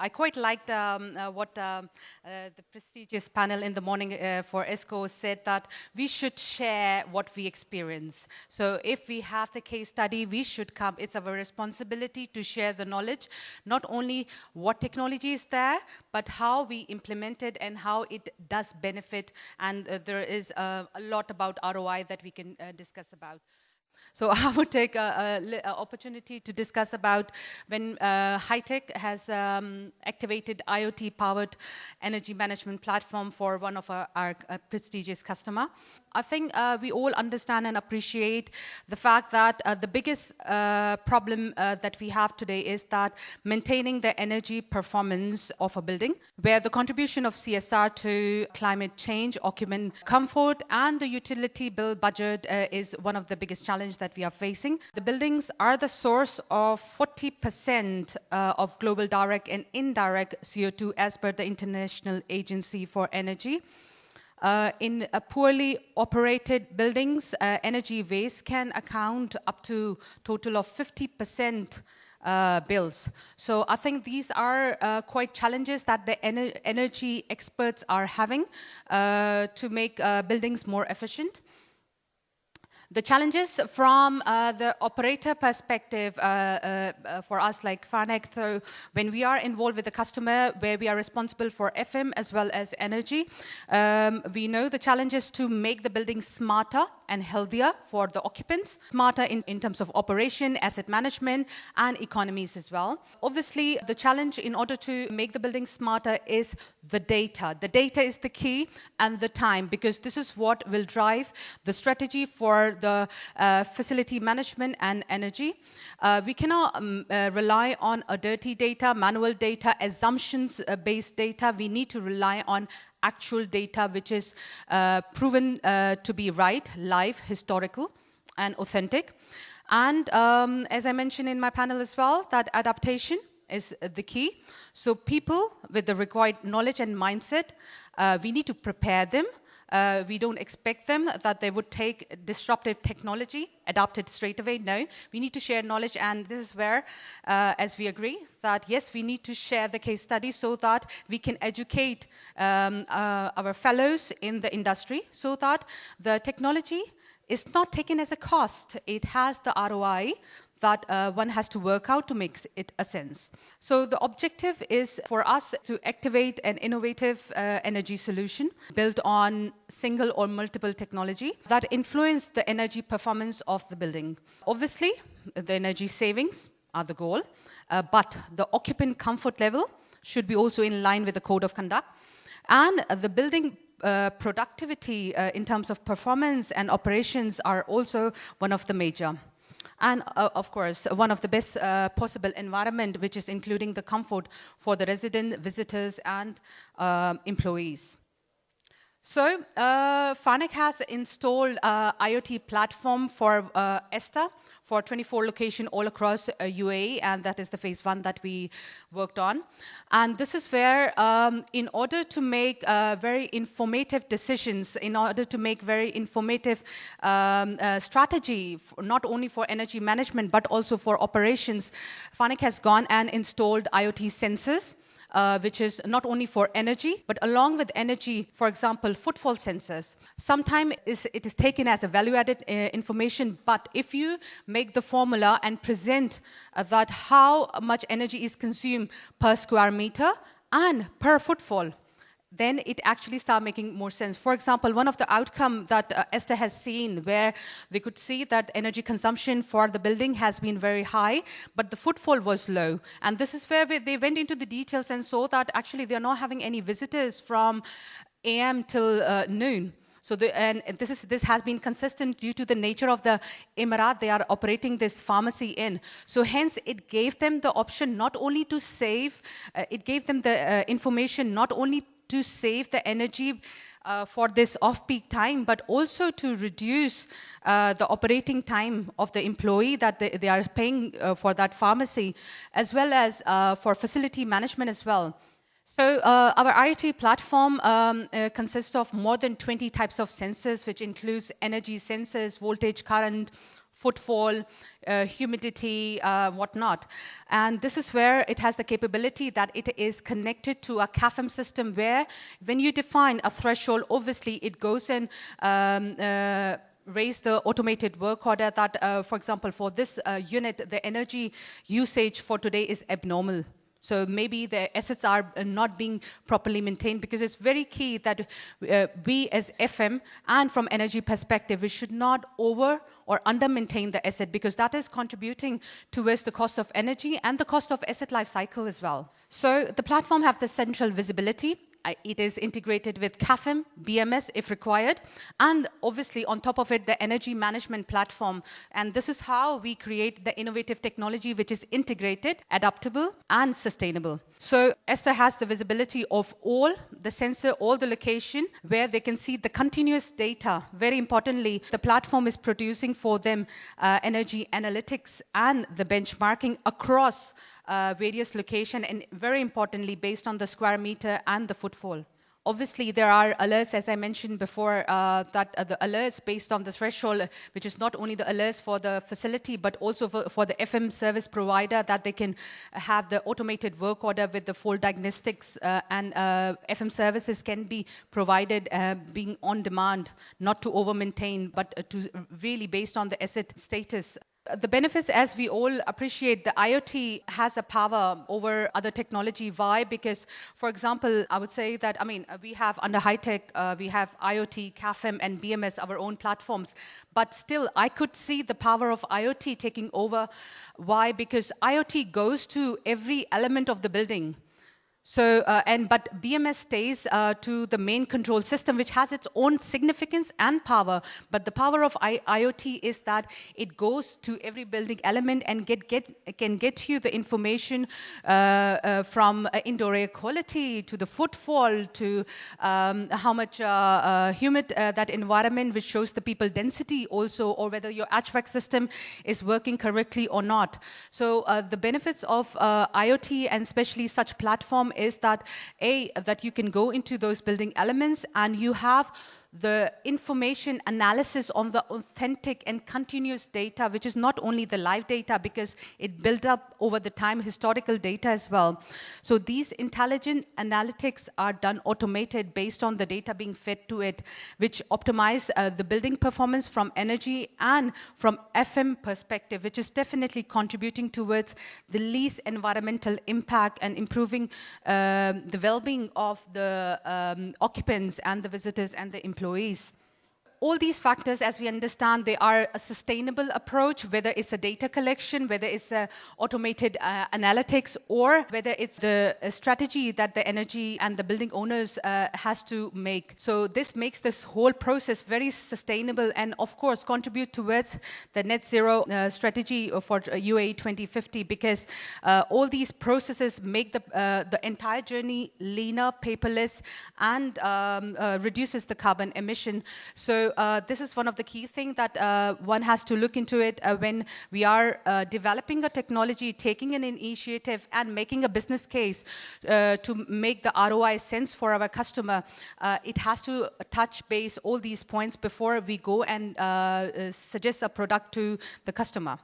I quite liked what the prestigious panel in the morning for ESCO said, that we should share what we experience. So if we have the case study, we should come. It's our responsibility to share the knowledge, not only what technology is there, but how we implement it and how it does benefit. And there is a lot about ROI that we can discuss about. So I would take an opportunity to discuss about when Hitek has activated IoT-powered energy management platform for one of our prestigious customer. I think we all understand and appreciate the fact that the biggest problem that we have today is that maintaining the energy performance of a building, where the contribution of CSR to climate change, occupant comfort, and the utility bill budget is one of the biggest challenges that we are facing. The buildings are the source of 40% of global direct and indirect CO2 as per the International Agency for Energy. In poorly operated buildings, energy waste can account up to total of 50% bills. So I think these are quite challenges that the energy experts are having to make buildings more efficient. The challenges from the operator perspective for us like Farnek, so when we are involved with the customer, where we are responsible for FM as well as energy, we know the challenges to make the building smarter and healthier for the occupants, smarter in terms of operation, asset management, and economies as well. Obviously, the challenge in order to make the building smarter is the data. The data is the key, and the time, because this is what will drive the strategy for the facility management and energy. We cannot rely on a dirty data, manual data, assumptions-based data. We need to rely on actual data, which is proven to be right, live, historical, and authentic. And as I mentioned in my panel as well, that adaptation is the key. So people with the required knowledge and mindset, we need to prepare them. We don't expect them that they would take disruptive technology, adopt it straight away. No, we need to share knowledge, and this is where, as we agree, that yes, we need to share the case study so that we can educate our fellows in the industry so that the technology is not taken as a cost. It has the ROI that one has to work out to make it a sense. So the objective is for us to activate an innovative energy solution built on single or multiple technology that influence the energy performance of the building. Obviously, the energy savings are the goal, but the occupant comfort level should be also in line with the code of conduct. And the building productivity in terms of performance and operations are also one of the major. And of course, one of the best possible environment, which is including the comfort for the resident, visitors, and employees. So Farnek has installed IoT platform for ESTA for 24 locations all across UAE, and that is the phase 1 that we worked on. And this is where, in order to make very informative decisions, in order to make very informative strategy, not only for energy management, but also for operations, Farnek has gone and installed IoT sensors, which is not only for energy, but along with energy, for example, footfall sensors. Sometimes it is taken as a value-added information, but if you make the formula and present that how much energy is consumed per square meter and per footfall, then it actually starts making more sense. For example, one of the outcomes that Esther has seen, where they could see that energy consumption for the building has been very high, but the footfall was low. And this is where they went into the details and saw that actually they are not having any visitors from AM till noon. So this has been consistent due to the nature of the Emirat they are operating this pharmacy in. So hence it gave them the option not only to save, it gave them the information not only to save the energy for this off-peak time, but also to reduce the operating time of the employee that they are paying for that pharmacy, as well as for facility management as well. So our IoT platform consists of more than 20 types of sensors, which includes energy sensors, voltage, current, footfall, humidity, whatnot. And this is where it has the capability that it is connected to a CAFM system where when you define a threshold, obviously it goes and raise the automated work order that, for example, for this unit, the energy usage for today is abnormal. So maybe the assets are not being properly maintained, because it's very key that we as FM and from energy perspective, we should not over or under maintain the asset, because that is contributing towards the cost of energy and the cost of asset life cycle as well. So the platform have the central visibility. It is integrated with CAFM, BMS if required, and obviously on top of it, the energy management platform. And this is how we create the innovative technology which is integrated, adaptable, and sustainable. So Esther has the visibility of all the sensor, all the location, where they can see the continuous data. Very importantly, the platform is producing for them energy analytics and the benchmarking across various locations, and very importantly, based on the square meter and the footfall. Obviously, there are alerts, as I mentioned before, that the alerts based on the threshold, which is not only the alerts for the facility, but also for the FM service provider, that they can have the automated work order with the full diagnostics, and FM services can be provided being on demand, not to over-maintain, but to really based on the asset status. The benefits, as we all appreciate, the IoT has a power over other technology. Why? Because, for example, I would say that, we have under Hitek, we have IoT, CAFM, and BMS, our own platforms. But still, I could see the power of IoT taking over. Why? Because IoT goes to every element of the building. So, but BMS stays to the main control system, which has its own significance and power. But the power of IoT is that it goes to every building element and can get you the information from indoor air quality to the footfall to how much humid that environment, which shows the people density also, or whether your HVAC system is working correctly or not. So the benefits of IoT, and especially such platform, is that that you can go into those building elements and you have the information analysis on the authentic and continuous data, which is not only the live data, because it built up over the time historical data as well. So these intelligent analytics are done automated based on the data being fed to it, which optimize the building performance from energy and from FM perspective, which is definitely contributing towards the least environmental impact and improving the well-being of the occupants and the visitors and the employees. All these factors, as we understand, they are a sustainable approach, whether it's a data collection, whether it's a automated analytics, or whether it's the strategy that the energy and the building owners has to make. So this makes this whole process very sustainable and, of course, contribute towards the net zero strategy for UAE 2050, because all these processes make the entire journey leaner, paperless, and reduces the carbon emission. So this is one of the key things that one has to look into it when we are developing a technology, taking an initiative and making a business case to make the ROI sense for our customer. It has to touch base all these points before we go and suggest a product to the customer.